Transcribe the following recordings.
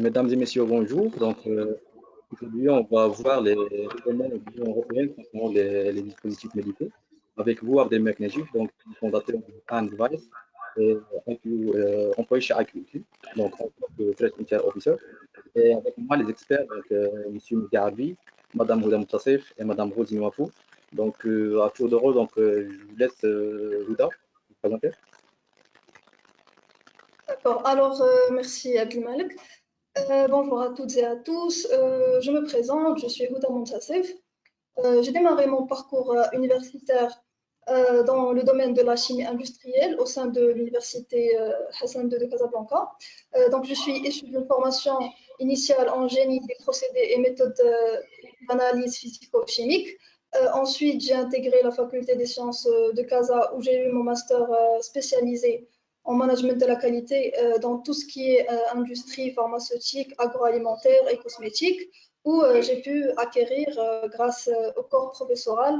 Mesdames et messieurs, bonjour. Aujourd'hui, on va voir comment l'Union européenne concernant les dispositifs médicaux. Avec vous, Abdelmek Najif, donc fondateur de Handdevice et employé chez IQQ, donc en tant que Threat Intel Officer. Et avec moi, les experts, M. Mehdi Arbi, Mme Houda Moutassef et Mme Rosine Wafou. À tour de rôle, je vous laisse, Houda, vous présenter. D'accord, alors merci Abdelmalek. Bonjour à toutes et à tous. Je me présente, je suis Houda Moutassef. J'ai démarré mon parcours universitaire dans le domaine de la chimie industrielle au sein de l'université Hassan II de Casablanca. Donc, je suis issue d'une formation initiale en génie des procédés et méthodes d'analyse physico-chimique. Ensuite, j'ai intégré la faculté des sciences de Casa où j'ai eu mon master spécialisé en management de la qualité dans tout ce qui est industrie pharmaceutique, agroalimentaire et cosmétique, où j'ai pu acquérir, grâce au corps professoral,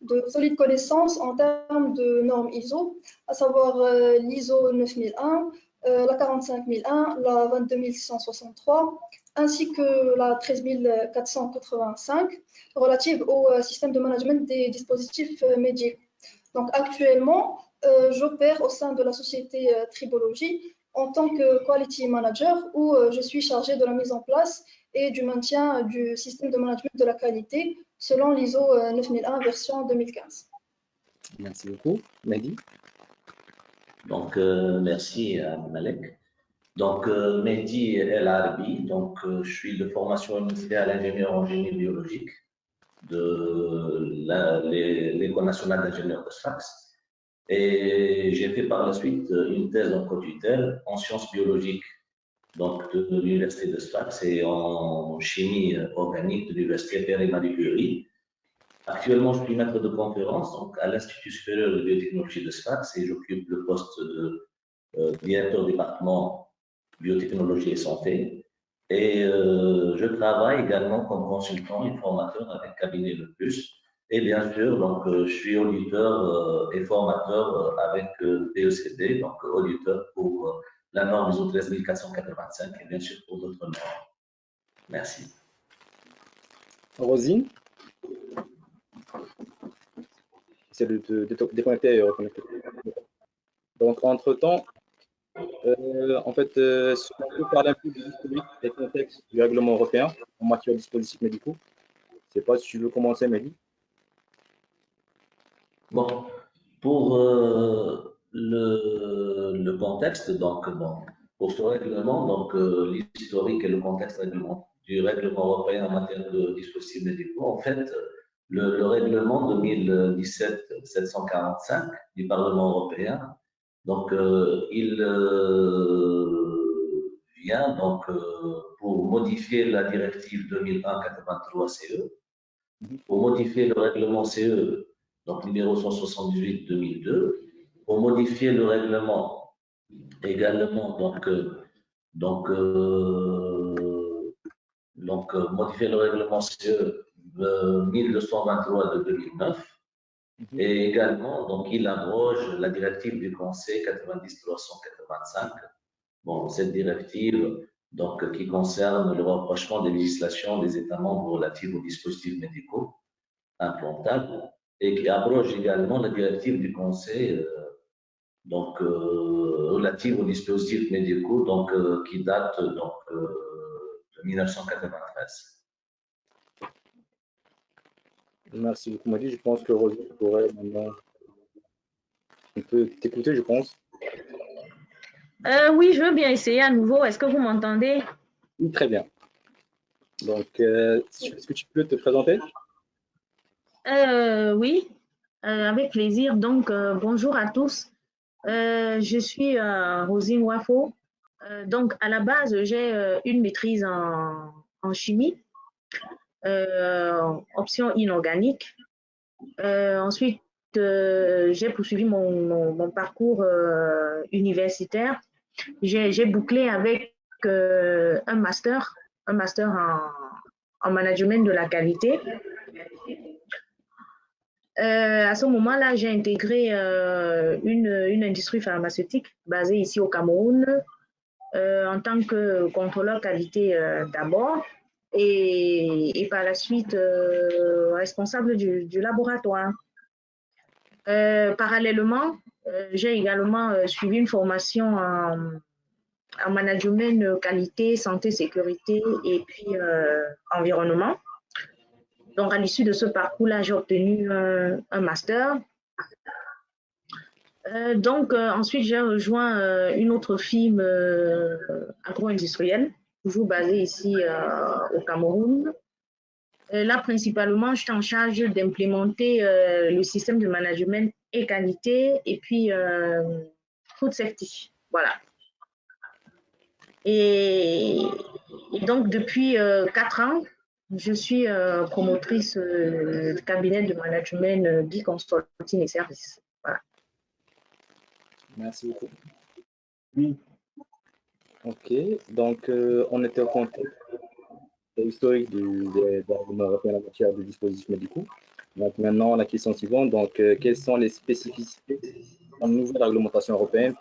de solides connaissances en termes de normes ISO, à savoir l'ISO 9001, la 45001, la 22663, ainsi que la 13485, relative au système de management des dispositifs médicaux. Donc actuellement, j'opère au sein de la société Tribology en tant que Quality Manager, où je suis chargée de la mise en place et du maintien du système de management de la qualité selon l'ISO 9001 version 2015. Merci beaucoup. Mehdi. Donc, merci à Malek. Donc, Mehdi El Arbi, je suis de formation initiale ingénieur en génie biologique de l'École nationale d'ingénieurs de Sfax. Et j'ai fait par la suite une thèse en co-tutelle en sciences biologiques de l'Université de Sfax et en chimie organique de l'Université Pierre-et-Marie Curie. Actuellement, je suis maître de conférence à l'Institut supérieur de biotechnologie de Sfax et j'occupe le poste de directeur département biotechnologie et santé. Et je travaille également comme consultant et formateur avec Cabinet Le Plus. Et bien sûr, je suis auditeur et formateur avec PECD, donc auditeur pour la norme ISO 13485 et bien sûr pour d'autres normes. Merci. Rosine. C'est de déconnecter et reconnecter. Donc, entre-temps, est-ce qu'on peut parler un peu du historique et contexte du règlement européen en matière de dispositifs médicaux? Je ne sais pas si tu veux commencer, Mehdi. Bon, pour le contexte, pour ce règlement, l'historique et le contexte du règlement européen en matière de dispositifs médicaux, en fait, le règlement 2017-745 du Parlement européen, il vient pour modifier la directive 2001-83-CE, pour modifier le règlement CE, numéro 178-2002, pour modifier le règlement également, modifier le règlement CE 1223 de 2009, et également, il abroge la directive du Conseil 90-385. Bon, cette directive, qui concerne le rapprochement des législations des États membres relatives aux dispositifs médicaux implantables et qui abroge également la directive du Conseil relative aux dispositifs médicaux qui date de 1993. Merci beaucoup, Mehdi. Je pense que Rosine pourrait maintenant un peu t'écouter, je pense. Oui, je veux bien essayer à nouveau. Est-ce que vous m'entendez? Oui, très bien. Donc, est-ce que tu peux te présenter? Oui, avec plaisir. Donc, bonjour à tous. Je suis Rosine Wafo. Donc, à la base, j'ai une maîtrise en chimie, option inorganique. Ensuite, j'ai poursuivi mon parcours universitaire. J'ai bouclé avec un master en management de la qualité. À ce moment-là, j'ai intégré une industrie pharmaceutique basée ici au Cameroun. en tant que contrôleur qualité d'abord et par la suite responsable du laboratoire. Parallèlement, j'ai également suivi une formation en management qualité, santé, sécurité et puis environnement. Donc, à l'issue de ce parcours-là, j'ai obtenu un master. Ensuite, j'ai rejoint une autre firme agro-industrielle, toujours basée ici au Cameroun. Là, principalement, j'étais en charge d'implémenter le système de management et qualité et puis food safety. Voilà. Et donc, depuis 4 ans, je suis promotrice du cabinet de management Big Consulting et Services. Voilà. Merci beaucoup. Ok, donc on était au contexte historique des règlements européens en matière de dispositifs médicaux. Donc maintenant, la question suivante, donc quelles sont les spécificités en nouvelle réglementation européenne?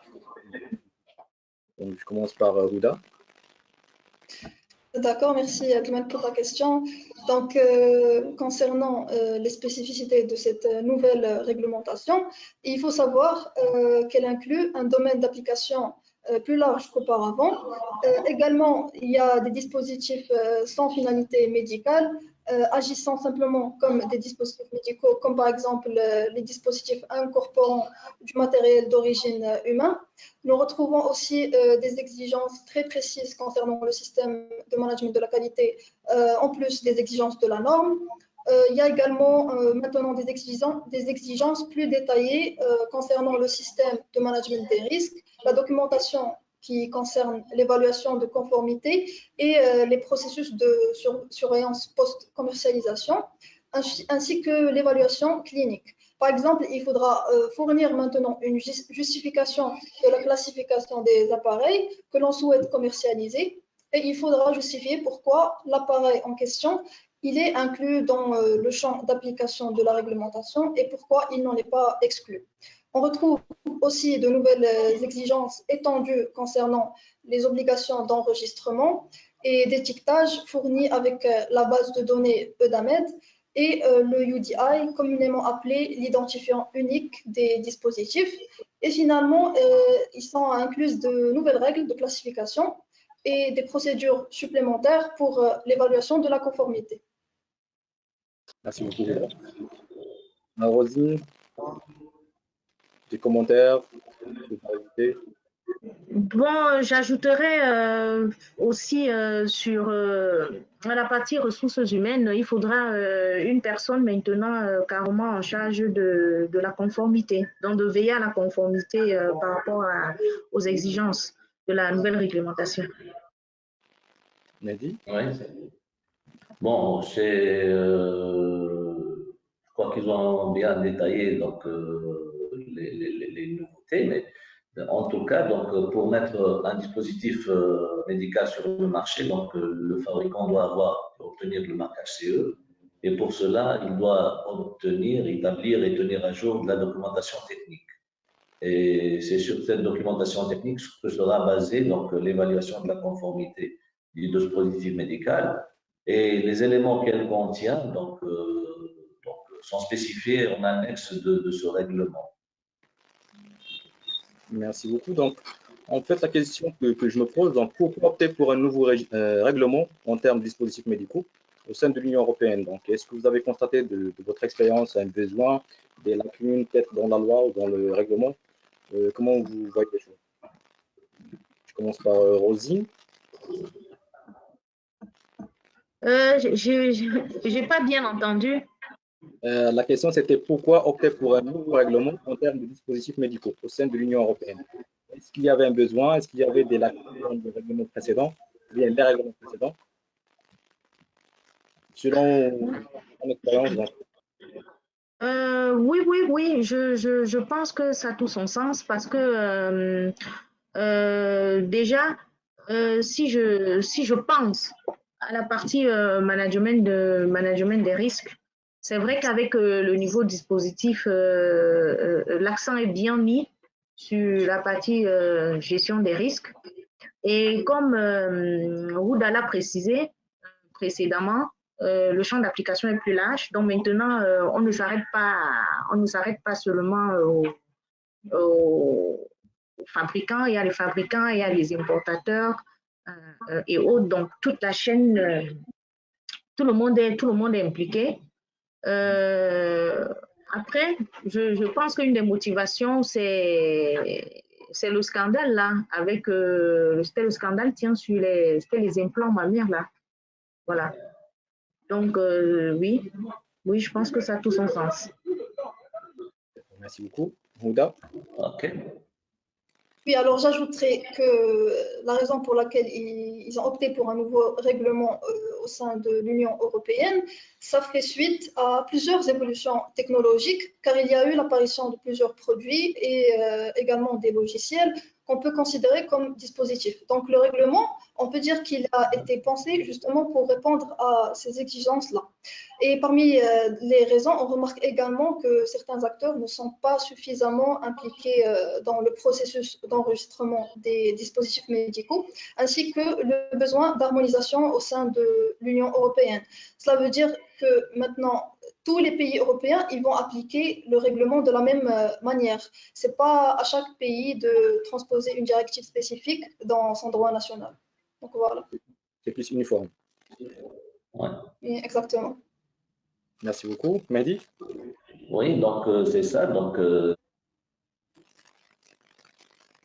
Donc, je commence par Ruda. D'accord, merci Agman pour ta question. Donc, concernant les spécificités de cette nouvelle réglementation, il faut savoir qu'elle inclut un domaine d'application plus large qu'auparavant. Également, il y a des dispositifs sans finalité médicale, agissant simplement comme des dispositifs médicaux, comme par exemple les dispositifs incorporant du matériel d'origine humaine. Nous retrouvons aussi des exigences très précises concernant le système de management de la qualité, en plus des exigences de la norme. Il y a également maintenant des exigences plus détaillées concernant le système de management des risques, la documentation qui concerne l'évaluation de conformité et les processus de surveillance post-commercialisation, ainsi que l'évaluation clinique. Par exemple, il faudra fournir maintenant une justification de la classification des appareils que l'on souhaite commercialiser et il faudra justifier pourquoi l'appareil en question il est inclus dans le champ d'application de la réglementation et pourquoi il n'en est pas exclu. On retrouve aussi de nouvelles exigences étendues concernant les obligations d'enregistrement et d'étiquetage fournies avec la base de données EDAMED et le UDI, communément appelé l'identifiant unique des dispositifs. Et finalement, ils sont incluses de nouvelles règles de classification et des procédures supplémentaires pour l'évaluation de la conformité. Merci beaucoup. Rosine, des commentaires? Bon, j'ajouterais aussi sur la partie ressources humaines, il faudra une personne maintenant carrément en charge de la conformité, donc de veiller à la conformité par rapport aux exigences de la nouvelle réglementation. Mehdi? Oui. Bon, je crois qu'ils ont bien détaillé donc, les nouveautés, mais en tout cas, donc, pour mettre un dispositif médical sur le marché, donc, le fabricant doit obtenir le marquage CE, et pour cela, il doit établir et tenir à jour de la documentation technique. Et c'est sur cette documentation technique que sera basée donc l'évaluation de la conformité du dispositif médical. Et les éléments qu'elle contient donc, sont spécifiés en annexe de ce règlement. Merci beaucoup. Donc, en fait, la question que je me pose, donc, pourquoi opter pour un nouveau règlement en termes de dispositifs médicaux au sein de l'Union européenne? Donc, est-ce que vous avez constaté de votre expérience un besoin, des lacunes peut-être dans la loi ou dans le règlement? Comment vous voyez les choses? Je commence par Rosine. J'ai pas bien entendu. La question, c'était pourquoi opter pour un nouveau règlement en termes de dispositifs médicaux au sein de l'Union européenne? Est-ce qu'il y avait un besoin? Est-ce qu'il y avait des lacunes dans le règlement précédent? Ou bien les règlements précédents? Selon mon expérience, donc. Oui, je pense que ça a tout son sens parce que déjà, si je pense à la partie management des risques, c'est vrai qu'avec le niveau dispositif, l'accent est bien mis sur la partie gestion des risques. Et comme Ouda l'a précisé précédemment, le champ d'application est plus large. Donc maintenant, on ne s'arrête pas seulement aux fabricants. Il y a les fabricants, il y a les importateurs et autres. Donc toute la chaîne, tout le monde est impliqué. Après, je pense qu'une des motivations, c'est le scandale là, avec c'était le scandale tient sur les implants mammaires là. Voilà. Donc oui, je pense que ça a tout son sens. Merci beaucoup. Houda? OK. Oui, alors j'ajouterais que la raison pour laquelle ils ont opté pour un nouveau règlement au sein de l'Union européenne, ça fait suite à plusieurs évolutions technologiques, car il y a eu l'apparition de plusieurs produits et également des logiciels qu'on peut considérer comme dispositifs. Donc le règlement, on peut dire qu'il a été pensé justement pour répondre à ces exigences-là. Et parmi les raisons, on remarque également que certains acteurs ne sont pas suffisamment impliqués dans le processus d'enregistrement des dispositifs médicaux, ainsi que le besoin d'harmonisation au sein de l'Union européenne. Cela veut dire que maintenant, tous les pays européens ils vont appliquer le règlement de la même manière. Ce n'est pas à chaque pays de transposer une directive spécifique dans son droit national. Donc voilà. C'est plus uniforme. Ouais. Oui, exactement. Merci beaucoup. Mehdi? Oui, donc c'est ça. Donc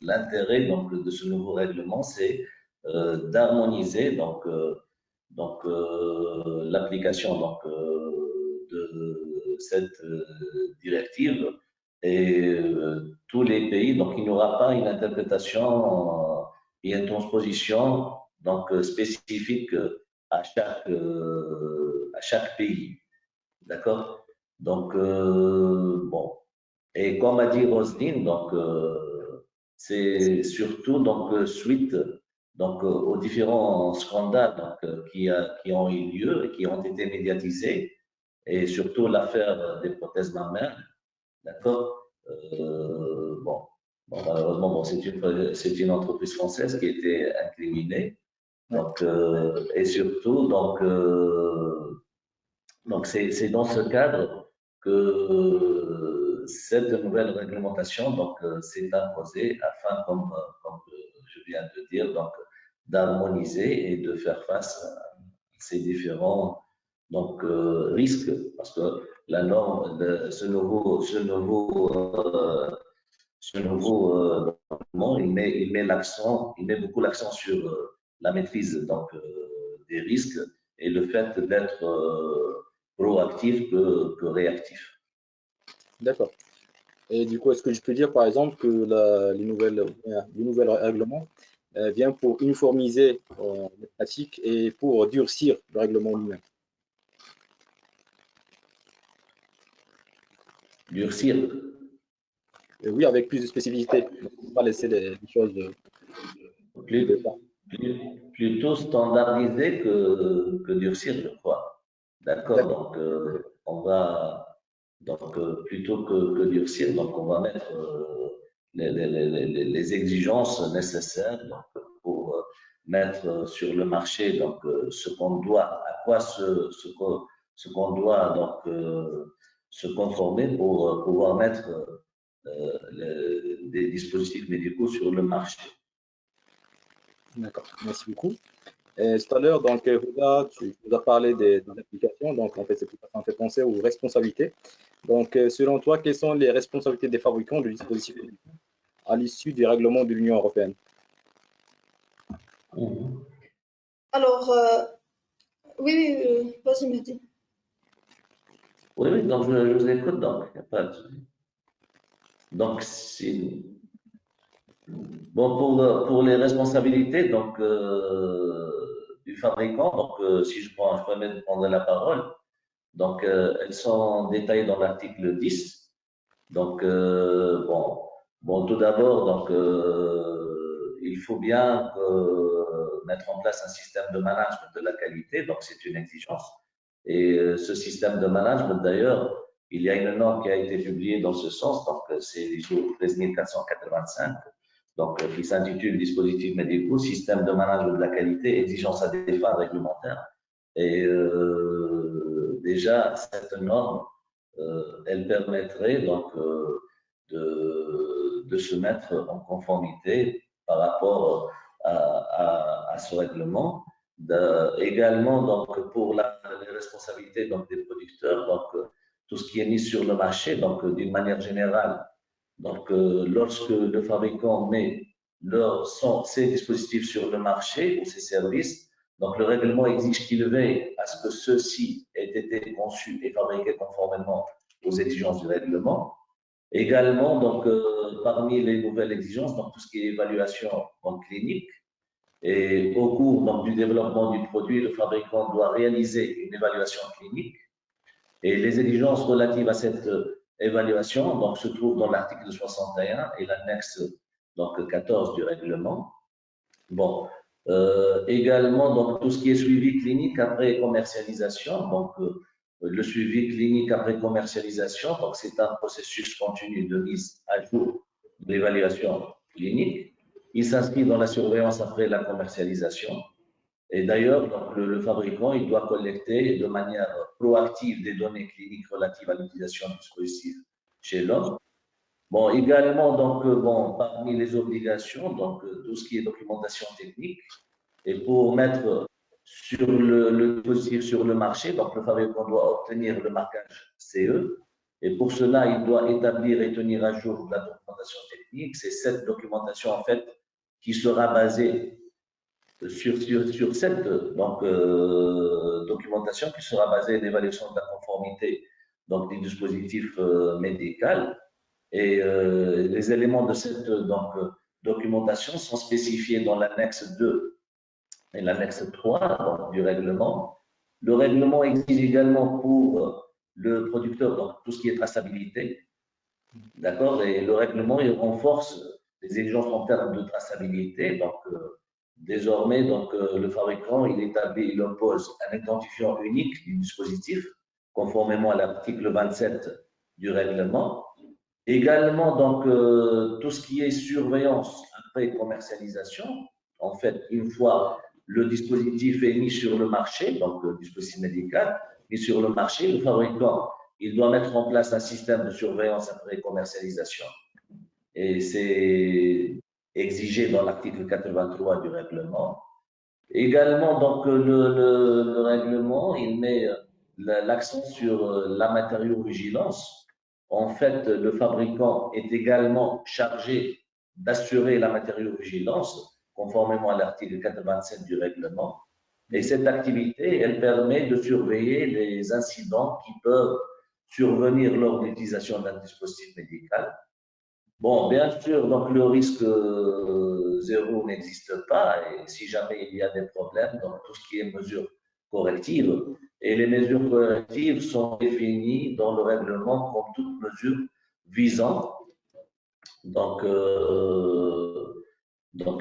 l'intérêt donc de ce nouveau règlement, c'est d'harmoniser l'application de cette directive et tous les pays. Donc il n'y aura pas une interprétation et une transposition donc spécifique à chaque pays. D'accord? Donc bon. Et comme a dit Roselyne, donc c'est surtout donc suite donc aux différents scandales donc, qui ont eu lieu et qui ont été médiatisés, et surtout l'affaire des prothèses mammaires, d'accord. Malheureusement c'est une entreprise française qui a été incriminée, donc et surtout donc c'est dans ce cadre que cette nouvelle réglementation donc s'est imposée afin, comme je viens de dire, donc d'harmoniser et de faire face à ces différents donc risques, parce que la norme, ce nouveau document, il met beaucoup l'accent sur la maîtrise donc des risques et le fait d'être proactif que réactif. D'accord. Et du coup, est-ce que je peux dire, par exemple, que le nouvel règlement vient pour uniformiser les pratiques et pour durcir le règlement lui-même? Durcir. Oui, avec plus de spécificité. On ne va pas laisser les choses Plutôt standardiser que durcir, je crois. D'accord. Donc, on va donc plutôt que durcir, donc on va mettre les exigences nécessaires donc, pour mettre sur le marché donc ce qu'on doit, à quoi ce qu'on doit donc se conformer pour pouvoir mettre des dispositifs médicaux sur le marché. D'accord, merci beaucoup. Tout à l'heure, donc, Huda, tu nous as parlé des applications, donc en fait, ça me fait penser aux responsabilités. Donc, selon toi, quelles sont les responsabilités des fabricants de dispositifs médicaux à l'issue du règlement de l'Union européenne? Alors, oui, vas-y, Mehdi. Oui, donc je vous écoute, donc il n'y a pas de souci. Donc, bon, pour les responsabilités donc, du fabricant, donc, si je permets de prendre la parole, donc elles sont détaillées dans l'article 10. Donc, bon, tout d'abord, donc, il faut bien mettre en place un système de management de la qualité, donc c'est une exigence. Et ce système de management, d'ailleurs, il y a une norme qui a été publiée dans ce sens, donc c'est l'ISO 13485. donc, qui s'intitule Dispositifs médicaux, système de management de la qualité, exigences à des fins réglementaires. Et déjà, cette norme, elle permettrait donc de se mettre en conformité par rapport à ce règlement. Également, donc, pour les responsabilités donc, des producteurs, donc, tout ce qui est mis sur le marché, donc, d'une manière générale, donc, lorsque le fabricant met ses dispositifs sur le marché ou ses services, donc le règlement exige qu'il veille à ce que ceux-ci aient été conçus et fabriqués conformément aux exigences du règlement. Également, donc, parmi les nouvelles exigences, donc tout ce qui est évaluation en clinique, et au cours donc, du développement du produit, le fabricant doit réaliser une évaluation clinique. Et les exigences relatives à cette évaluation donc, se trouvent dans l'article 61 et l'annexe donc 14 du règlement. Bon, également donc tout ce qui est suivi clinique après commercialisation. Donc le suivi clinique après commercialisation, donc c'est un processus continu de mise à jour de l'évaluation clinique. Il s'inscrit dans la surveillance après la commercialisation. Et d'ailleurs, le fabricant, il doit collecter de manière proactive des données cliniques relatives à l'utilisation du dispositif chez l'homme. Bon, également, donc, bon, parmi les obligations, donc, tout ce qui est documentation technique, et pour mettre sur le dispositif sur le marché, donc, le fabricant doit obtenir le marquage CE. Et pour cela, il doit établir et tenir à jour la documentation technique. C'est cette documentation, en fait, qui sera basée sur cette donc, documentation qui sera basée sur l'évaluation de la conformité donc, du dispositif médical. Et les éléments de cette donc, documentation sont spécifiés dans l'annexe 2 et l'annexe 3 donc, du règlement. Le règlement exige également pour le producteur donc, tout ce qui est traçabilité. D'accord. Et le règlement il renforce les exigences en termes de traçabilité. Donc, désormais, donc, le fabricant, il oppose un identifiant unique du dispositif, conformément à l'article 27 du règlement. Également, donc, tout ce qui est surveillance après commercialisation, en fait, une fois le dispositif est mis sur le marché, donc le dispositif médical, mis sur le marché, le fabricant, il doit mettre en place un système de surveillance après commercialisation. Et c'est exigé dans l'article 83 du règlement. Également, donc, le règlement, il met l'accent sur la matériau-vigilance. En fait, le fabricant est également chargé d'assurer la matériau-vigilance, conformément à l'article 87 du règlement. Et cette activité, elle permet de surveiller les incidents qui peuvent survenir lors de l'utilisation d'un dispositif médical. Bon, bien sûr, donc le risque zéro n'existe pas et si jamais il y a des problèmes, donc tout ce qui est mesures correctives, et les mesures correctives sont définies dans le règlement comme toute mesure visant, donc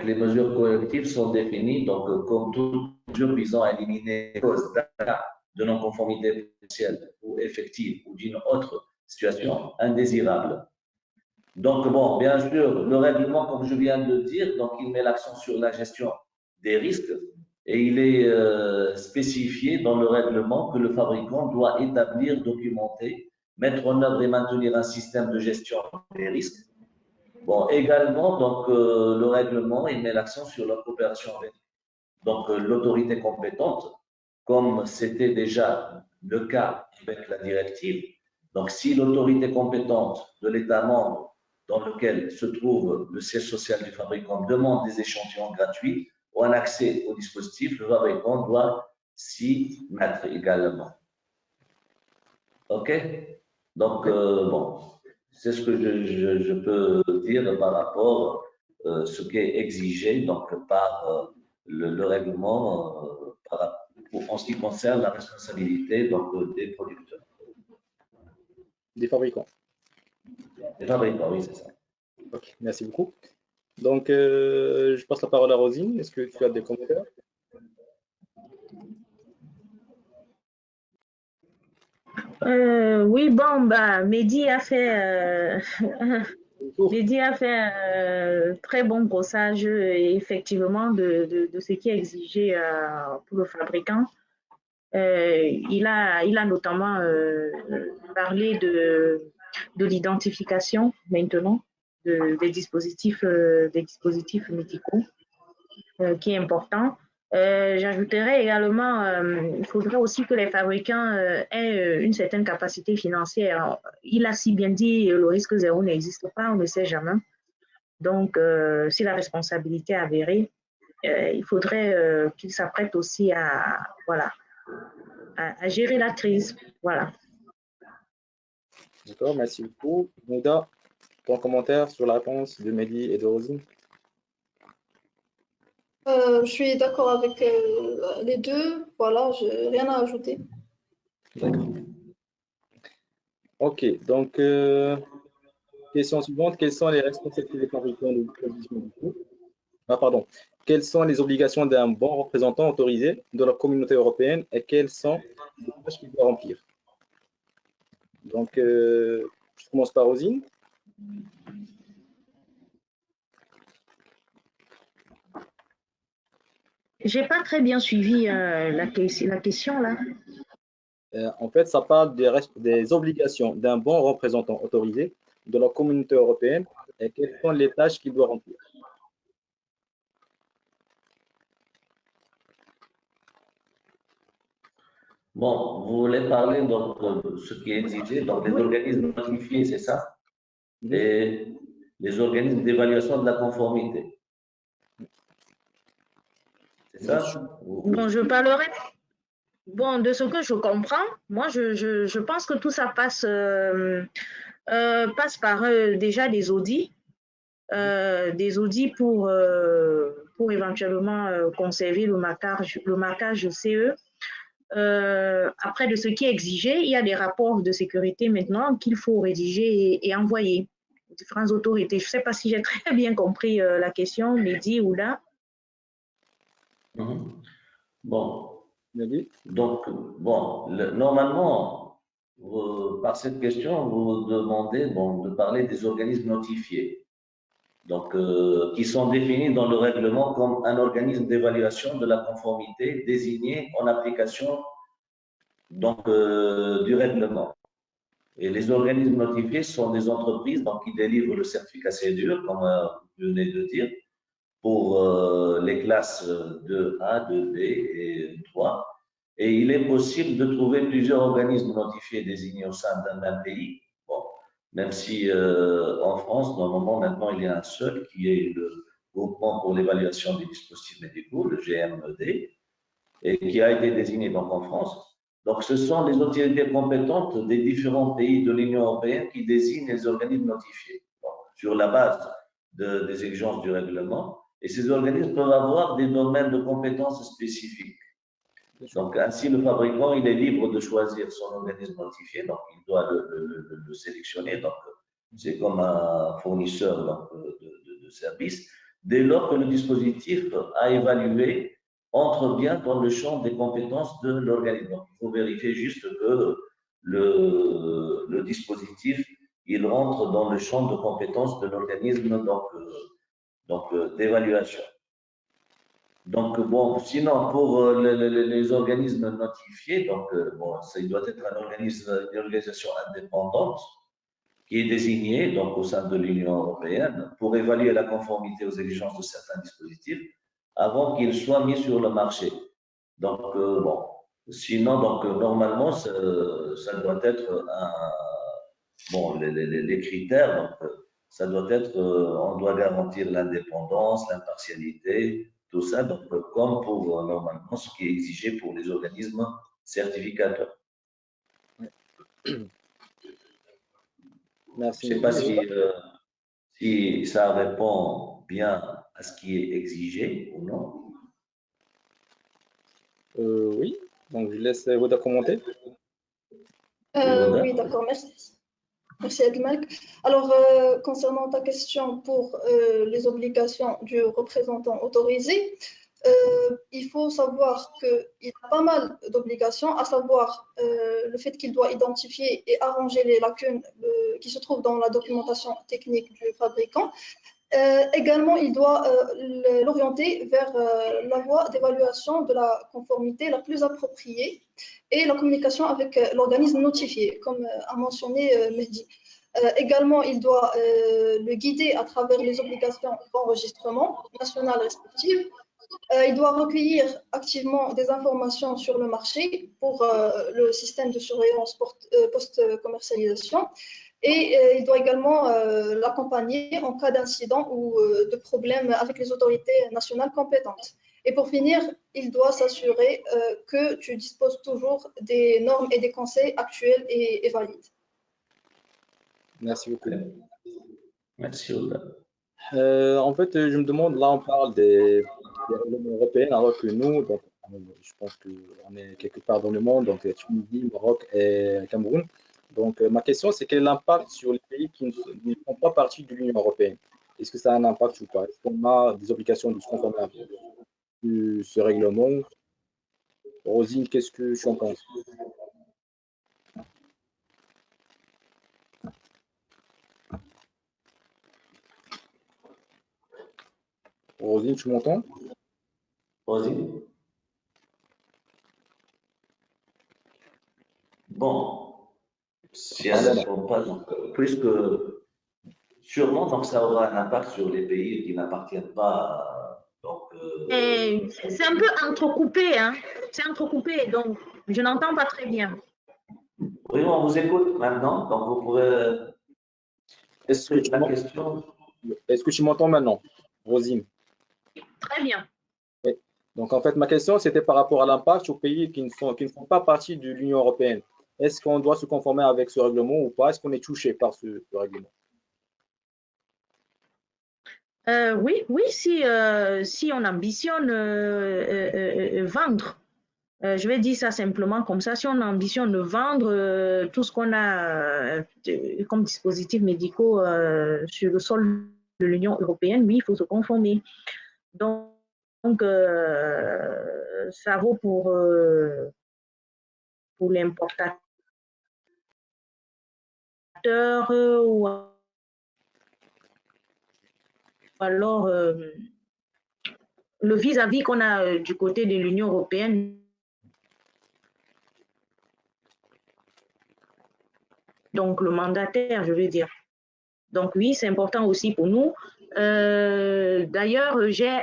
les mesures correctives sont définies donc, comme toute mesure visant à éliminer les causes de non-conformité potentielle ou effective ou d'une autre situation indésirable. Donc, bon, bien sûr, le règlement, comme je viens de le dire, donc il met l'accent sur la gestion des risques et il est spécifié dans le règlement que le fabricant doit établir, documenter, mettre en œuvre et maintenir un système de gestion des risques. Bon, également, donc, le règlement, il met l'accent sur la coopération avec donc l'autorité compétente, comme c'était déjà le cas avec la directive. Donc, si l'autorité compétente de l'État membre dans lequel se trouve le siège social du fabricant demande des échantillons gratuits ou un accès au dispositif, le fabricant doit s'y mettre également. OK? Donc, bon, c'est ce que je peux dire par rapport à ce qui est exigé donc, par le règlement en ce qui concerne la responsabilité donc, des producteurs. Des fabricants. Des fabricants, oui, c'est ça. Ok, merci beaucoup. Donc, je passe la parole à Rosine. Est-ce que tu as des commentaires? Oui, bon, bah, Mehdi a fait Lydie a fait un très bon brossage effectivement de ce qui est exigé pour le fabricant. Il a notamment parlé de l'identification maintenant des dispositifs médicaux, qui est important. J'ajouterais également, il faudrait aussi que les fabricants aient une certaine capacité financière. Il a si bien dit, le risque zéro n'existe pas, on ne sait jamais. Donc, si la responsabilité est avérée, il faudrait qu'ils s'apprêtent aussi voilà, à gérer la crise. Voilà. D'accord, merci beaucoup. Nouda, ton commentaire sur la réponse de Mehdi et de Rosine? Je suis d'accord avec les deux. Voilà, je n'ai rien à ajouter. D'accord. Ok, donc, question suivante. Quelles sont les responsabilités des fabricants de dispositifs médicaux? Ah, pardon. Quelles sont les obligations d'un bon représentant autorisé de la communauté européenne et quelles sont les tâches qu'il doit remplir? Donc, je commence par Rosine. J'ai pas très bien suivi la question là. En fait, ça parle des obligations d'un bon représentant autorisé de la communauté européenne et quelles sont les tâches qu'il doit remplir. Bon, vous voulez parler donc de ce qui est exigé, donc les organismes notifiés, c'est ça? Et les organismes d'évaluation de la conformité. C'est ça? Bon, je parlerai. Bon, de ce que je comprends, moi, je pense que tout ça passe par déjà des audits pour éventuellement conserver le marquage CE. Après, de ce qui est exigé, il y a des rapports de sécurité maintenant qu'il faut rédiger et envoyer aux différentes autorités. Je ne sais pas si j'ai très bien compris la question, Mehdi ou là. Bon. Mehdi? Donc, bon, normalement, par cette question, vous demandez de parler des organismes notifiés, donc qui sont définis dans le règlement comme un organisme d'évaluation de la conformité désigné en application donc, du règlement. Et les organismes notifiés sont des entreprises donc, qui délivrent le certificat CEDUR, comme vous venez de dire, pour les classes de 1, 2B et 3. Et il est possible de trouver plusieurs organismes notifiés désignés au sein d'un même pays. Bon, même si en France, normalement, maintenant, il y a un seul qui est le groupement pour l'évaluation des dispositifs médicaux, le GMED, et qui a été désigné donc en France. Donc, ce sont les autorités compétentes des différents pays de l'Union européenne qui désignent les organismes notifiés sur la base des exigences du règlement. Et ces organismes peuvent avoir des domaines de compétences spécifiques. Donc, ainsi, le fabricant, il est libre de choisir son organisme notifié, donc il doit le sélectionner. Donc, c'est comme un fournisseur donc, de services. Dès lors que le dispositif a évalué entre bien dans le champ des compétences de l'organisme. Donc, il faut vérifier juste que le dispositif, il rentre dans le champ de compétences de l'organisme d'évaluation. Donc, bon, sinon, pour les organismes notifiés, donc, bon, il doit être une organisation indépendante qui est désignée donc, au sein de l'Union européenne pour évaluer la conformité aux exigences de certains dispositifs avant qu'ils soient mis sur le marché. Donc, bon, sinon, donc, normalement, ça doit être bon, les critères, donc, ça doit être, on doit garantir l'indépendance, l'impartialité, tout ça, donc, comme pour normalement ce qui est exigé pour les organismes certificateurs. Merci. Je ne sais pas si ça répond bien à ce qui est exigé ou non. Oui, donc je laisse Ouda commenter. Oui, d'accord, merci. Merci Abdelmalek. Alors, concernant ta question pour les obligations du représentant autorisé, il faut savoir qu'il y a pas mal d'obligations, à savoir le fait qu'il doit identifier et arranger les lacunes qui se trouve dans la documentation technique du fabricant. Également, il doit l'orienter vers la voie d'évaluation de la conformité la plus appropriée et la communication avec l'organisme notifié, comme a mentionné Mehdi. Également, il doit le guider à travers les obligations d'enregistrement nationales respectives. Il doit recueillir activement des informations sur le marché pour le système de surveillance post-commercialisation. Et il doit également l'accompagner en cas d'incident ou de problème avec les autorités nationales compétentes. Et pour finir, il doit s'assurer que tu disposes toujours des normes et des conseils actuels et valides. Merci beaucoup. Merci, Oda. En fait, je me demande, là, on parle des règlements européens, alors que nous, donc, je pense qu'on est quelque part dans le monde, donc Tunisie, Maroc et Cameroun. Donc, ma question, c'est quel est l'impact sur les pays qui ne font pas partie de l'Union européenne? Est-ce que ça a un impact ou pas? Est-ce qu'on a des obligations de se conformer à ce règlement? Rosine, qu'est-ce que tu en penses? Rosine, tu m'entends? Vas-y. Bon, si elles ne sont pas, donc, plus que sûrement, donc ça aura un impact sur les pays qui n'appartiennent pas. Donc, C'est un peu entrecoupé, hein. C'est entrecoupé, donc je n'entends pas très bien. oui, on vous écoute maintenant, donc vous pouvez. Est-ce que tu m'entends maintenant, Rosine? Très bien. Oui. Donc, en fait, ma question, c'était par rapport à l'impact aux pays qui ne font pas partie de l'Union européenne. Est-ce qu'on doit se conformer avec ce règlement ou pas? Est-ce qu'on est touché par ce règlement? Oui, si on ambitionne vendre, je vais dire ça simplement comme ça, si on ambitionne de vendre tout ce qu'on a comme dispositifs médicaux sur le sol de l'Union européenne, oui, il faut se conformer. Donc ça vaut pour l'importateur ou alors le vis-à-vis qu'on a du côté de l'Union européenne. Donc, le mandataire, je veux dire. Donc, oui, c'est important aussi pour nous. D'ailleurs, j'ai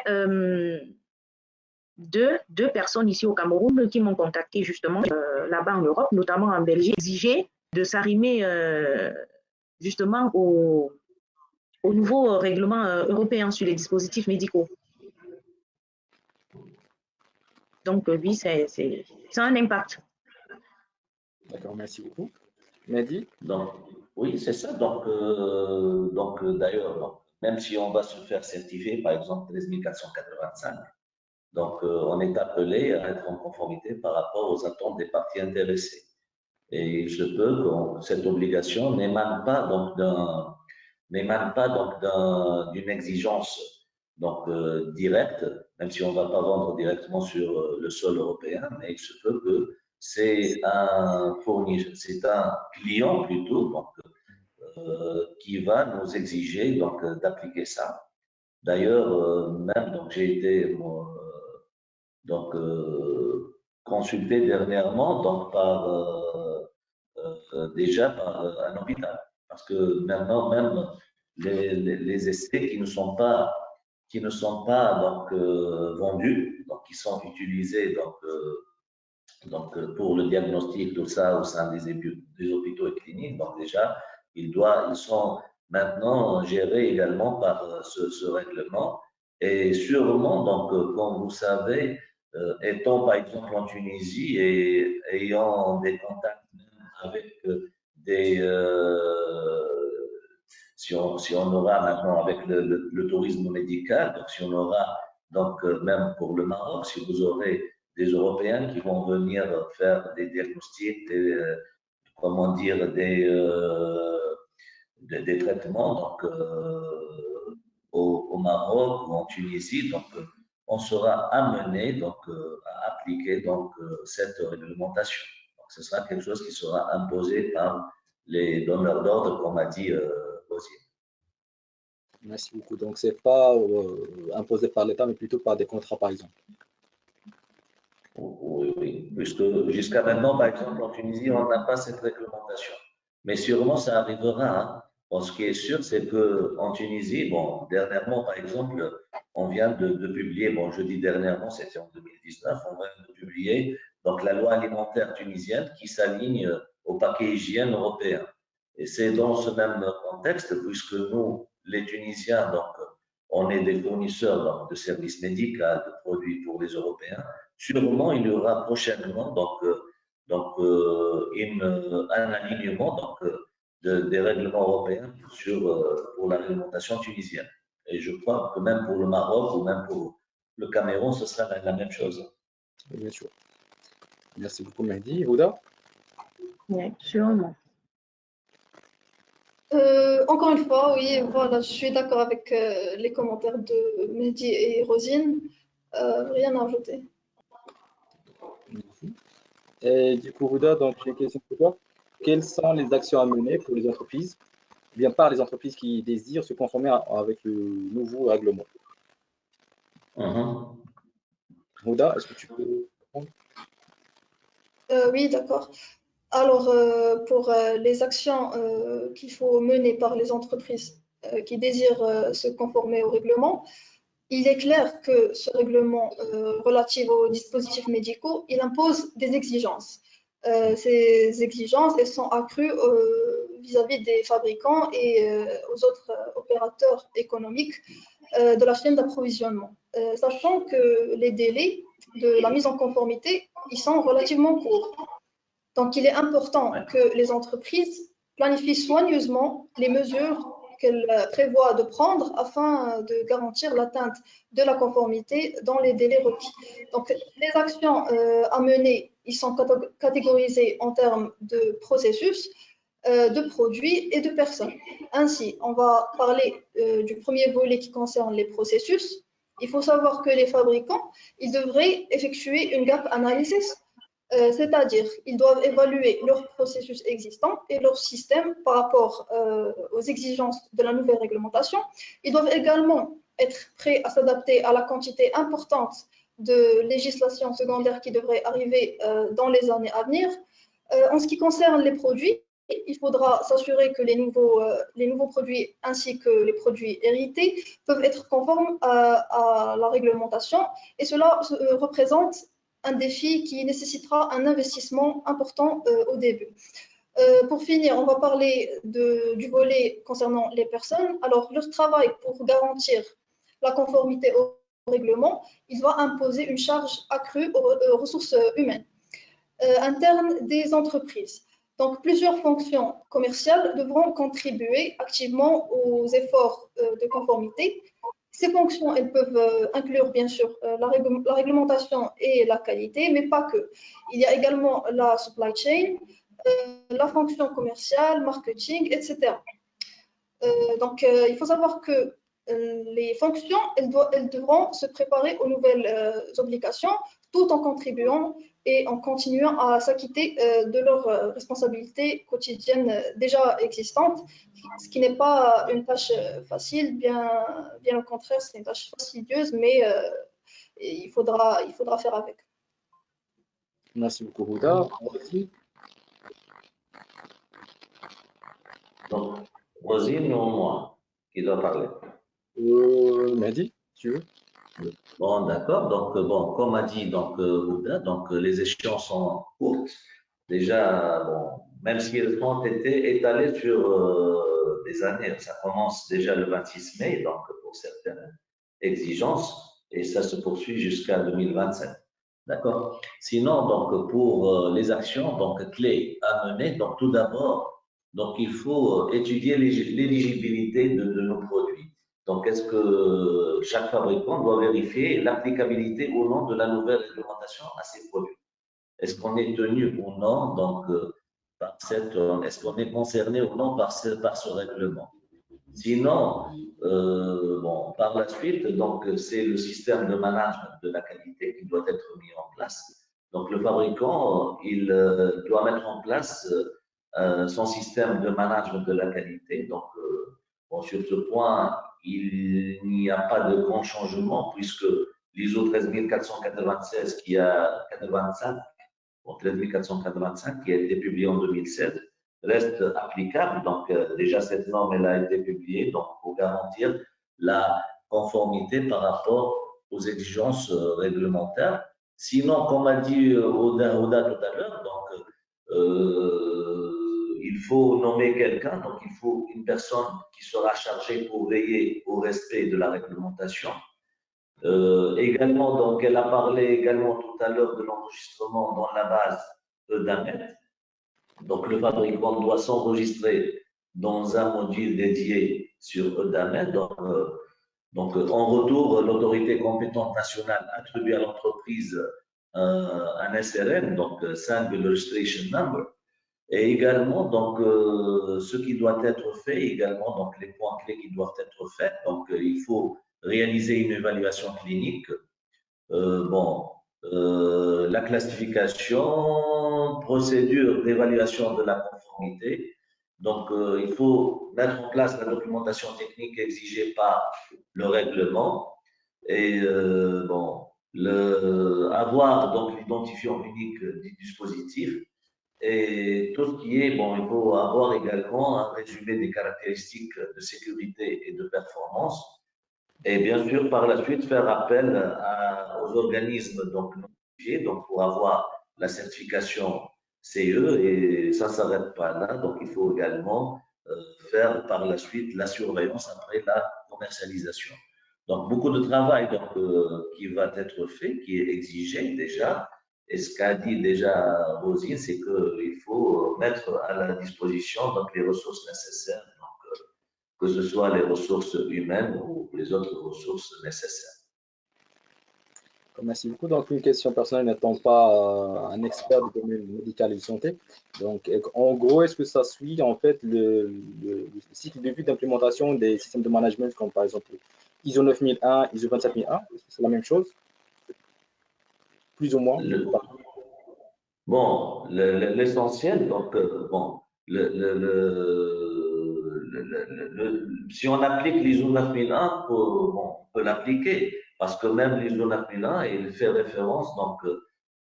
deux personnes ici au Cameroun qui m'ont contacté justement là-bas en Europe, notamment en Belgique, exiger de s'arrimer justement au nouveau règlement européen sur les dispositifs médicaux. Donc, oui, c'est un impact. D'accord, merci beaucoup. Mehdi? Donc, oui, c'est ça. Donc, d'ailleurs, même si on va se faire certifier, par exemple, 13485, donc on est appelé à être en conformité par rapport aux attentes des parties intéressées. Et il se peut que cette obligation n'émane pas donc d'une exigence donc directe, même si on ne va pas vendre directement sur le sol européen, mais il se peut que c'est un fournisseur, c'est un client plutôt donc, qui va nous exiger donc d'appliquer ça. D'ailleurs, même donc j'ai été donc consulté dernièrement donc déjà par un hôpital, parce que maintenant même les essais qui ne sont pas donc vendus, donc qui sont utilisés donc pour le diagnostic, tout ça au sein des hôpitaux et cliniques, donc déjà ils sont maintenant gérés également par ce règlement. Et sûrement, donc, comme vous savez, étant par exemple en Tunisie et ayant des contacts avec des. Si on aura maintenant avec le tourisme médical, donc si on aura, donc même pour le Maroc, si vous aurez des Européens qui vont venir faire des diagnostics, comment dire, des traitements donc, au Maroc ou en Tunisie. Donc, on sera amené donc, à appliquer donc, cette réglementation. Donc, ce sera quelque chose qui sera imposé par les donneurs d'ordre, comme a dit Rosier. Merci beaucoup. Donc, c'est pas imposé par l'État, mais plutôt par des contrats, par exemple. Oui, oui, puisque jusqu'à maintenant, par exemple, en Tunisie, on n'a pas cette réglementation. Mais sûrement, ça arrivera. Hein. Bon, ce qui est sûr, c'est qu'en Tunisie, bon, dernièrement, par exemple, on vient de publier, bon, je dis dernièrement, c'était en 2019, on vient de publier donc, la loi alimentaire tunisienne qui s'aligne au paquet hygiène européen. Et c'est dans ce même contexte, puisque nous, les Tunisiens, donc, on est des fournisseurs donc, de services médicaux, de produits pour les Européens. Sûrement, il y aura prochainement un alignement des règlements européens pour la réglementation tunisienne. Et je crois que même pour le Maroc ou même pour le Cameroun, ce sera la même chose. Bien sûr. Merci beaucoup, Mehdi. Ouda? Oui, sûrement. Encore une fois, oui, voilà, je suis d'accord avec les commentaires de Mehdi et Rosine. Rien à ajouter. Merci. Et du coup, Ouda, donc j'ai une question pour toi. Quelles sont les actions à mener pour les entreprises, bien par les entreprises qui désirent se conformer avec le nouveau règlement? Ouda, est-ce que tu peux répondre? Oui, d'accord. Alors, pour les actions qu'il faut mener par les entreprises qui désirent se conformer au règlement, il est clair que ce règlement relatif aux dispositifs médicaux, il impose des exigences. Ces exigences, elles sont accrues vis-à-vis des fabricants et aux autres opérateurs économiques de la chaîne d'approvisionnement, sachant que les délais de la mise en conformité, ils sont relativement courts. Donc, il est important que les entreprises planifient soigneusement les mesures qu'elles prévoient de prendre afin de garantir l'atteinte de la conformité dans les délais requis. Donc, les actions à mener, ils sont catégorisées en termes de processus, de produits et de personnes. Ainsi, on va parler du premier volet qui concerne les processus. Il faut savoir que les fabricants, ils devraient effectuer une gap analysis, c'est-à-dire ils doivent évaluer leurs processus existants et leur système par rapport aux exigences de la nouvelle réglementation. Ils doivent également être prêts à s'adapter à la quantité importante de législation secondaire qui devrait arriver dans les années à venir. En ce qui concerne les produits, il faudra s'assurer que les nouveaux produits ainsi que les produits hérités peuvent être conformes à la réglementation, et cela représente un défi qui nécessitera un investissement important au début. Pour finir, on va parler du volet concernant les personnes. Alors, leur travail pour garantir la conformité au règlement, il doit imposer une charge accrue aux ressources humaines internes des entreprises. Donc, plusieurs fonctions commerciales devront contribuer activement aux efforts de conformité. Ces fonctions, elles peuvent inclure bien sûr la réglementation et la qualité, mais pas que. Il y a également la supply chain, la fonction commerciale, marketing, etc. Il faut savoir que les fonctions, elles devront se préparer aux nouvelles obligations tout en contribuant et en continuant à s'acquitter de leurs responsabilités quotidiennes déjà existantes, ce qui n'est pas une tâche facile, bien au contraire, c'est une tâche fastidieuse, mais il faudra faire avec. Merci beaucoup, Ouda. Donc, Rosine ou moi qui doit parler? Mehdi, tu veux? Bon, d'accord. Donc, bon, comme a dit donc, Ouda, donc, les échéances sont courtes. Déjà, bon, même si elles ont été étalées sur des années, ça commence déjà le 26 mai, donc pour certaines exigences, et ça se poursuit jusqu'à 2027. D'accord? Sinon, donc, pour les actions donc, clés à mener, donc tout d'abord, donc, il faut étudier l'éligibilité de nos produits. Donc, est-ce que chaque fabricant doit vérifier l'applicabilité ou non de la nouvelle réglementation à ses produits? Est-ce qu'on est tenu ou non donc, est-ce qu'on est concerné ou non par ce règlement? Sinon, bon, par la suite, donc c'est le système de management de la qualité qui doit être mis en place. Donc, le fabricant, il doit mettre en place son système de management de la qualité. Donc, bon, sur ce point, il n'y a pas de grand changement puisque l'ISO 13496 qui a 85, bon, 13485 qui a été publié en 2016 reste applicable. Donc, déjà, cette norme elle a été publiée donc, pour garantir la conformité par rapport aux exigences réglementaires. Sinon, comme a dit Oda tout à l'heure, donc, il faut nommer quelqu'un, donc il faut une personne qui sera chargée pour veiller au respect de la réglementation. Également, donc, elle a parlé également tout à l'heure de l'enregistrement dans la base EDAMET. Donc, le fabricant doit s'enregistrer dans un module dédié sur EDAMET. Donc, en retour, l'autorité compétente nationale attribue à l'entreprise un SRN, donc Single Registration Number. Et également, donc, ce qui doit être fait, également, donc, les points clés qui doivent être faits. Donc, il faut réaliser une évaluation clinique. La classification, procédure d'évaluation de la conformité. Donc, il faut mettre en place la documentation technique exigée par le règlement et avoir donc l'identifiant unique du dispositif. Et tout ce qui est, bon, il faut avoir également un résumé des caractéristiques de sécurité et de performance. Et bien sûr, par la suite, faire appel aux organismes donc, notifiés donc, pour avoir la certification CE. Et ça ne s'arrête pas là. Donc, il faut également faire par la suite la surveillance après la commercialisation. Donc, beaucoup de travail donc, qui va être fait, qui est exigé déjà. Et ce qu'a dit déjà Rosine, c'est qu'il faut mettre à la disposition donc, les ressources nécessaires, donc, que ce soit les ressources humaines ou les autres ressources nécessaires. Merci beaucoup. Donc, une question personnelle n'étant pas un expert du domaine médical et de santé. Donc, en gros, est-ce que ça suit en fait le cycle de vie d'implémentation des systèmes de management comme par exemple ISO 9001, ISO 27001? C'est la même chose? Plus ou moins? Bon, l'essentiel, donc, bon, si on applique l'ISO 9001, on peut l'appliquer, parce que même l'ISO 9001, il fait référence donc,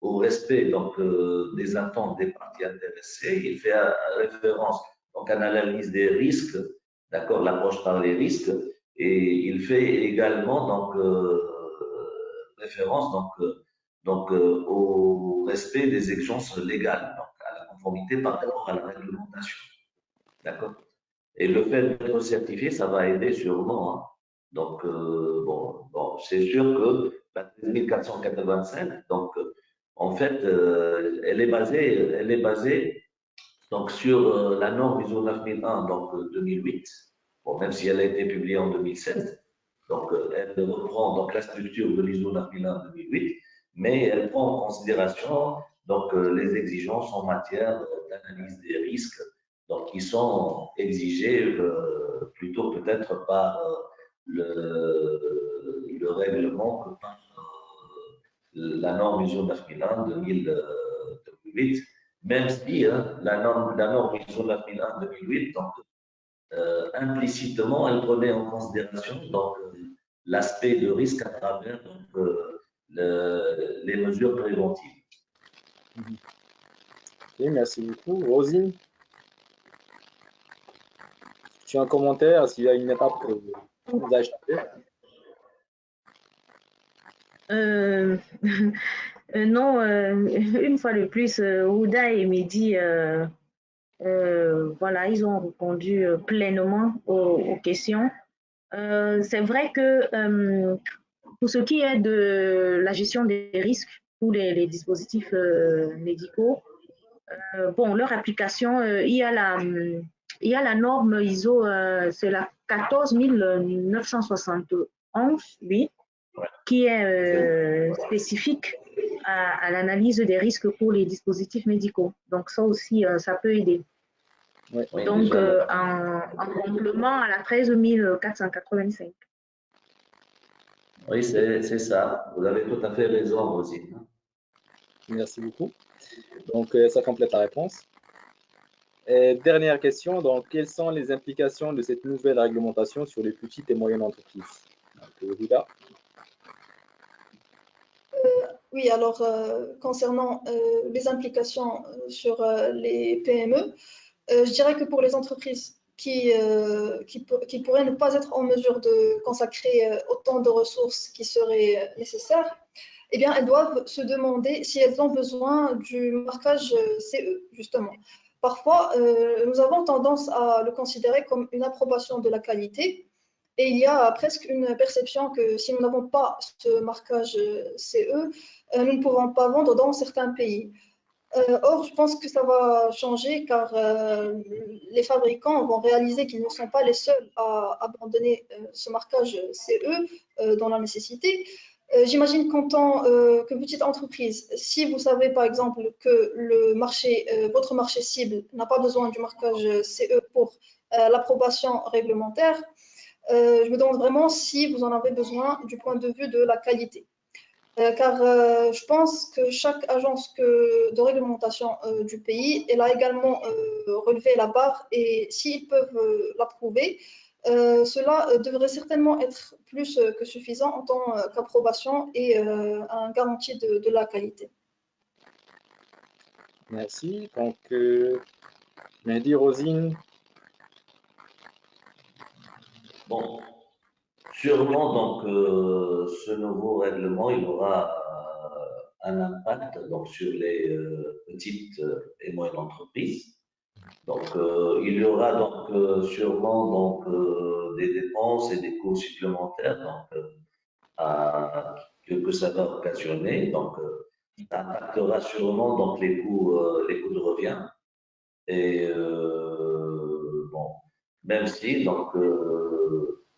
au respect donc, des attentes des parties intéressées, il fait référence donc, à l'analyse des risques, d'accord, l'approche par les risques, et il fait également donc, référence donc, au respect des exigences légales, donc à la conformité par rapport à la réglementation. D'accord? Et le fait d'être certifié, ça va aider sûrement. Hein. Donc, c'est sûr que la 13485, donc, en fait, elle est basée donc, sur la norme ISO 9001, donc 2008, bon, même si elle a été publiée en 2007. Donc, elle reprend donc, la structure de l'ISO 9001 2008, mais elle prend en considération donc, les exigences en matière d'analyse des risques donc, qui sont exigées plutôt peut-être par le règlement que par la norme ISO 9001 2008, même si la norme ISO 9001 2008, donc, implicitement, elle prenait en considération donc, l'aspect de risque à travers donc, les mesures préventives. Ok, merci beaucoup. Rosine, tu as un commentaire s'il y a une étape que vous avez échappé? Non, une fois de plus, Ouda et Mehdi, voilà, ils ont répondu pleinement aux questions. C'est vrai que pour ce qui est de la gestion des risques pour les dispositifs médicaux, bon, leur application, il y a la norme ISO, c'est la 14971, oui, qui est spécifique à l'analyse des risques pour les dispositifs médicaux. Donc ça aussi, ça peut aider. Oui. Donc en complément à la 13485. Oui, c'est ça. Vous avez tout à fait raison aussi. Merci beaucoup. Donc ça complète la réponse. Et dernière question, donc, quelles sont les implications de cette nouvelle réglementation sur les petites et moyennes entreprises? Donc, Huda. Oui, alors concernant les implications sur les PME, je dirais que pour les entreprises qui pourraient ne pas être en mesure de consacrer autant de ressources qui seraient nécessaires, eh bien, elles doivent se demander si elles ont besoin du marquage CE, justement. Parfois, nous avons tendance à le considérer comme une approbation de la qualité, et il y a presque une perception que si nous n'avons pas ce marquage CE, nous ne pouvons pas vendre dans certains pays. Or, je pense que ça va changer car les fabricants vont réaliser qu'ils ne sont pas les seuls à abandonner ce marquage CE dans la nécessité. J'imagine qu'en tant que petite entreprise, si vous savez par exemple que votre marché cible n'a pas besoin du marquage CE pour l'approbation réglementaire, je me demande vraiment si vous en avez besoin du point de vue de la qualité. Car je pense que chaque agence de réglementation du pays, elle a également relevé la barre et s'ils peuvent l'approuver, cela devrait certainement être plus que suffisant en tant qu'approbation et un garantie de la qualité. Merci. Donc, Mehdi, Rosine. Bon, sûrement, donc, ce nouveau règlement, il aura un impact donc, sur les petites et moyennes entreprises. Donc, il y aura donc sûrement donc, des dépenses et des coûts supplémentaires donc, que ça va occasionner. Donc, ça impactera sûrement donc, les coûts de revient. Et bon, même si donc,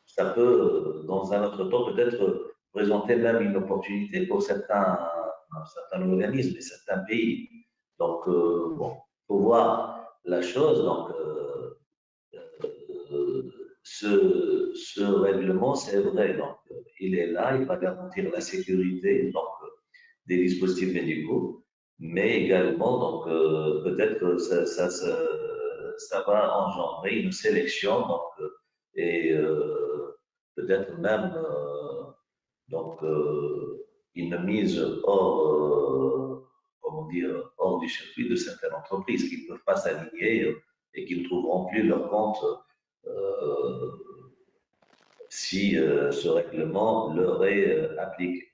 ça peut, dans un autre temps, peut-être présenter même une opportunité pour certains organismes et certains pays. Donc, bon, faut voir la chose. Donc, ce règlement, c'est vrai. Donc, il est là, il va garantir la sécurité donc, des dispositifs médicaux, mais également, donc, peut-être que ça va engendrer une sélection donc, et peut-être même donc, une mise comment dire, hors du circuit de certaines entreprises qui ne peuvent pas s'aligner et qui ne trouveront plus leur compte euh, si ce règlement leur est appliqué.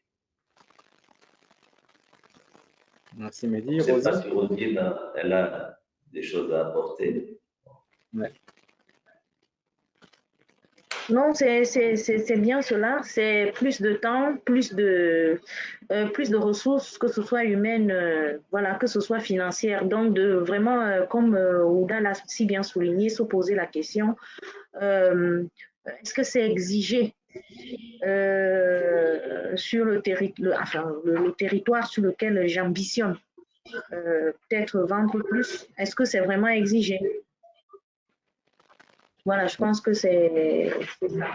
Merci, Mehdi. Je ne sais pas Rosine. si Rosine, elle a des choses à apporter. Ouais. Non, c'est bien cela. C'est plus de temps, plus de ressources, que ce soit humaines, voilà, que ce soit financières. Donc, de vraiment, comme Ouda l'a si bien souligné, se poser la question, est-ce que c'est exigé sur le territoire sur lequel j'ambitionne peut-être vendre plus? Est-ce que c'est vraiment exigé? Voilà, je pense que c'est ça.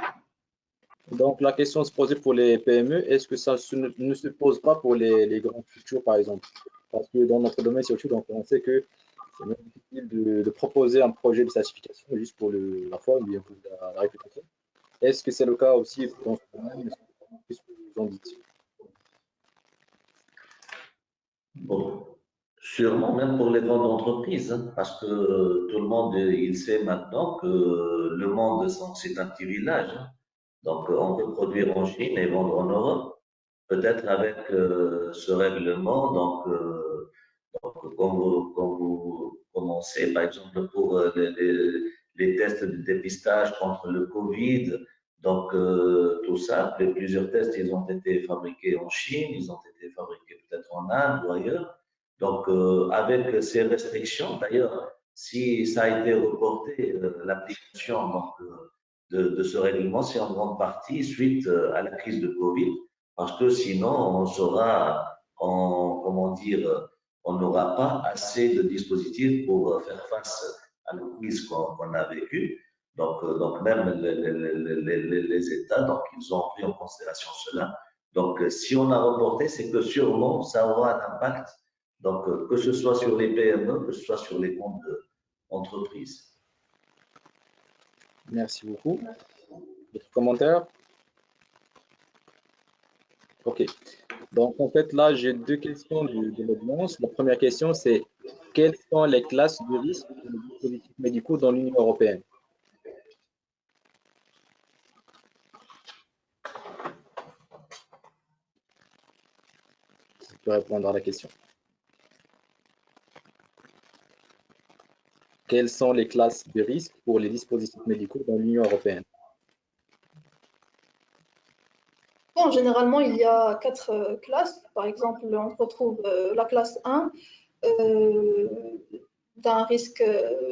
Donc, la question se posait pour les PME, est-ce que ça ne se pose pas pour les grandes structures, par exemple? Parce que dans notre domaine, surtout, donc, on sait que c'est même difficile de proposer un projet de certification juste pour la forme, bien pour la réputation. Est-ce que c'est le cas aussi dans ce domaine? Qu'est-ce que vous en dites? Bon, sûrement même pour les grandes entreprises, hein, parce que tout le monde il sait maintenant que le monde c'est un petit village. Hein. Donc, on peut produire en Chine et vendre en Europe. Peut-être avec ce règlement, donc, quand vous commencez, par exemple, pour les tests de dépistage contre le Covid, donc tout ça, plusieurs tests, ils ont été fabriqués en Chine, ils ont été fabriqués peut-être en Inde ou ailleurs. Donc, avec ces restrictions, d'ailleurs, si ça a été reporté, l'application donc, de ce règlement, c'est en grande partie suite à la crise de Covid, parce que sinon, on sera en, comment dire, on n'aura pas assez de dispositifs pour faire face à la crise qu'on a vécue. Donc même les États, donc ils ont pris en considération cela. Donc, si on a reporté, c'est que sûrement ça aura un impact. Donc, que ce soit sur les PME, que ce soit sur les comptes entreprises. Merci beaucoup. D'autres commentaires? OK. Donc, en fait, là, j'ai deux questions de l'audience. La première question, c'est quelles sont les classes de risque pour les dispositifs médicaux dans l'Union européenne? Tu peux répondre à la question. Quelles sont les classes de risque pour les dispositifs médicaux dans l'Union européenne? Bon, généralement, il y a quatre classes. Par exemple, on retrouve la classe 1 d'un risque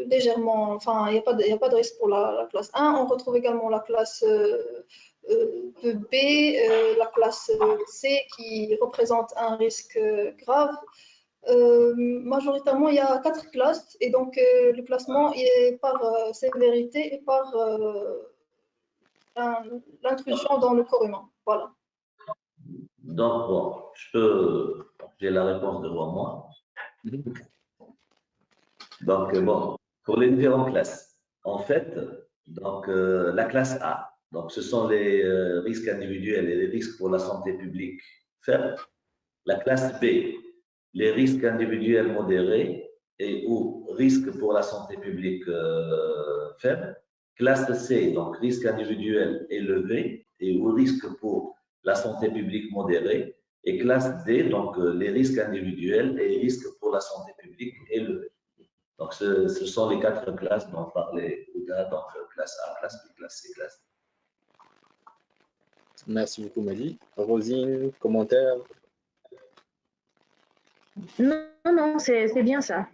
légèrement, enfin, il y a pas de risque pour la classe 1. On retrouve également la classe de B, la classe C qui représente un risque grave. Majoritairement, il y a quatre classes et donc le classement est par sévérité et par l'intrusion dans le corps humain. Voilà. Donc, bon, j'ai la réponse devant moi. Donc, bon, pour les différentes classes, en fait, donc, la classe A, donc, ce sont les risques individuels et les risques pour la santé publique faibles. La classe B, les risques individuels modérés et ou risques pour la santé publique faibles. Classe C, donc risque individuel élevé et ou risque pour la santé publique modérée. Et classe D, donc les risques individuels et risques pour la santé publique élevés. Donc, ce sont les quatre classes dont parlait Ouda, donc classe A, classe B, classe C, classe D. Merci beaucoup, Mehdi. Rosine, commentaire? Non, non, c'est bien ça.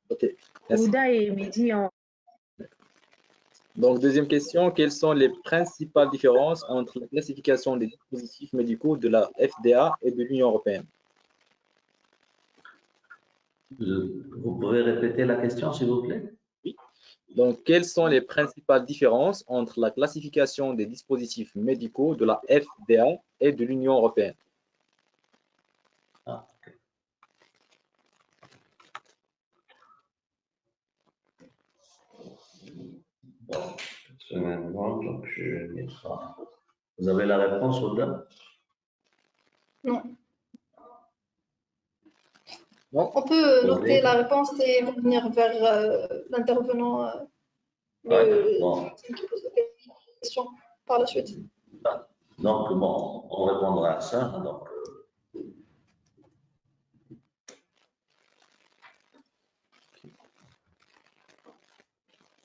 OK. Merci. Ouda et Mehdi ont... Donc, deuxième question, quelles sont les principales différences entre la classification des dispositifs médicaux de la FDA et de l'Union européenne? Vous pouvez répéter la question, s'il vous plaît? Oui. Donc, quelles sont les principales différences entre la classification des dispositifs médicaux de la FDA et de l'Union européenne? Ah, okay. Bon, donc je n'ai pas. Vous avez la réponse, Ouda? Non. Non. On peut noter la réponse et revenir vers l'intervenant, le Bon. qui pose la question par la suite. Donc, bon, on répondra à ça. Donc,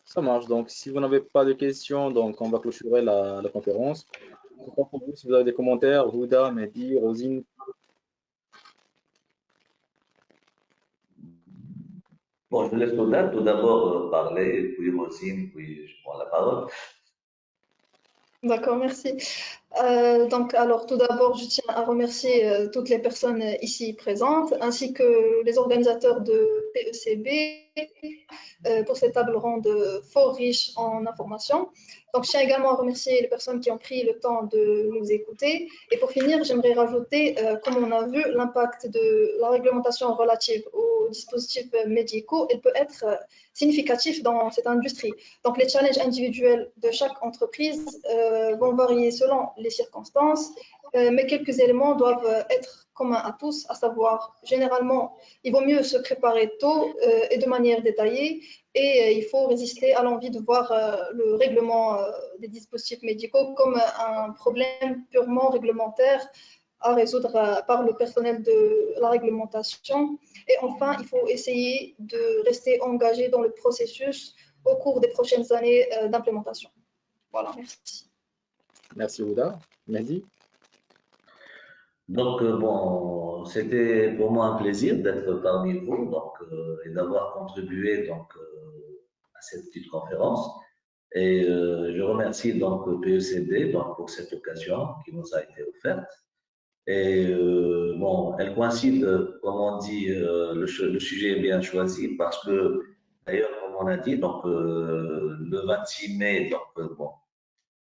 Ça marche. Donc, si vous n'avez pas de questions, donc on va clôturer la conférence. Pour vous, si vous avez des commentaires, Houda, Mehdi, Rosine. bon, je laisse Ouda tout d'abord parler, puis Rosine, puis je prends la parole. D'accord, merci. Donc, alors, tout d'abord, je tiens à remercier toutes les personnes ici présentes, ainsi que les organisateurs de PECB pour cette table ronde fort riche en informations. Donc, je tiens également à remercier les personnes qui ont pris le temps de nous écouter. Et pour finir, j'aimerais rajouter, comme on a vu, l'impact de la réglementation relative aux dispositifs médicaux, elle peut être significatif dans cette industrie. Donc, les challenges individuels de chaque entreprise vont varier selon les circonstances, mais quelques éléments doivent être communs à tous, à savoir, généralement, il vaut mieux se préparer tôt et de manière détaillée, et il faut résister à l'envie de voir le règlement des dispositifs médicaux comme un problème purement réglementaire à résoudre par le personnel de la réglementation. Et enfin, il faut essayer de rester engagé dans le processus au cours des prochaines années d'implémentation. Voilà, merci. Merci, Houda. Mehdi? Donc, bon, c'était pour moi un plaisir d'être parmi vous donc, et d'avoir contribué donc, à cette petite conférence. Et je remercie donc PECD donc, pour cette occasion qui nous a été offerte. Et bon, elle coïncide, comme on dit, le sujet est bien choisi parce que, d'ailleurs, comme on a dit, donc, le 26 mai, bon,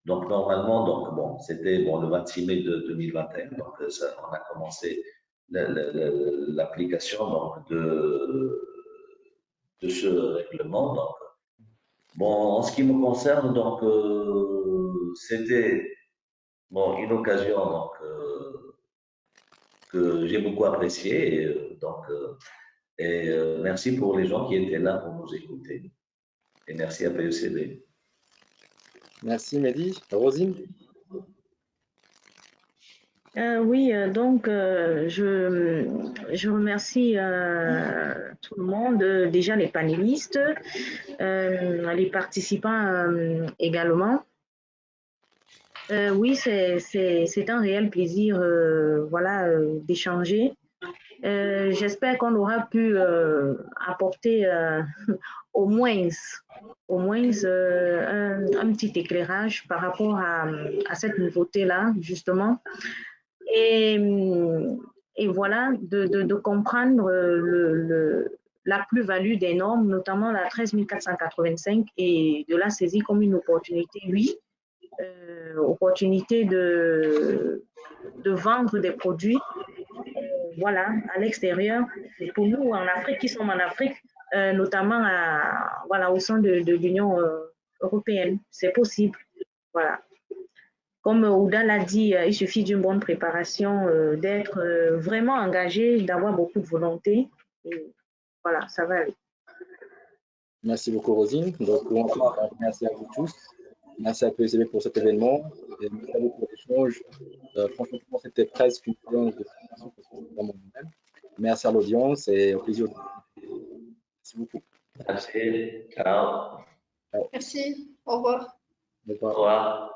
donc normalement, donc, bon, c'était bon, le 26 mai de 2021, donc ça, on a commencé l'application donc, de ce règlement. Donc, Bon, en ce qui me concerne, donc, c'était bon, une occasion donc, que j'ai beaucoup appréciée. Merci pour les gens qui étaient là pour nous écouter. Et merci à PECB. Merci Mehdi. Rosine? Oui, donc je remercie tout le monde, déjà les panélistes, les participants également. Oui, c'est un réel plaisir voilà, d'échanger. J'espère qu'on aura pu apporter au moins, un petit éclairage par rapport à cette nouveauté-là, justement. Et, et voilà, de comprendre la plus-value des normes, notamment la 13 485, et de la saisir comme une opportunité, oui, opportunité de vendre des produits voilà, à l'extérieur. Pour nous, en Afrique, qui sommes en Afrique, notamment voilà, au sein de l'Union européenne, c'est possible. Voilà. Comme Ouda l'a dit, il suffit d'une bonne préparation, d'être vraiment engagé, d'avoir beaucoup de volonté. Et voilà, ça va aller. Merci beaucoup Rosine. Donc encore, merci à vous tous. Merci à PECB pour cet événement. Et merci à vous pour l'échange. Franchement, c'était presque une séance de formation parce que c'est vraiment moi-même. Merci à l'audience et au plaisir. Merci beaucoup. Merci. Ciao. Merci. Au revoir. Au Au revoir.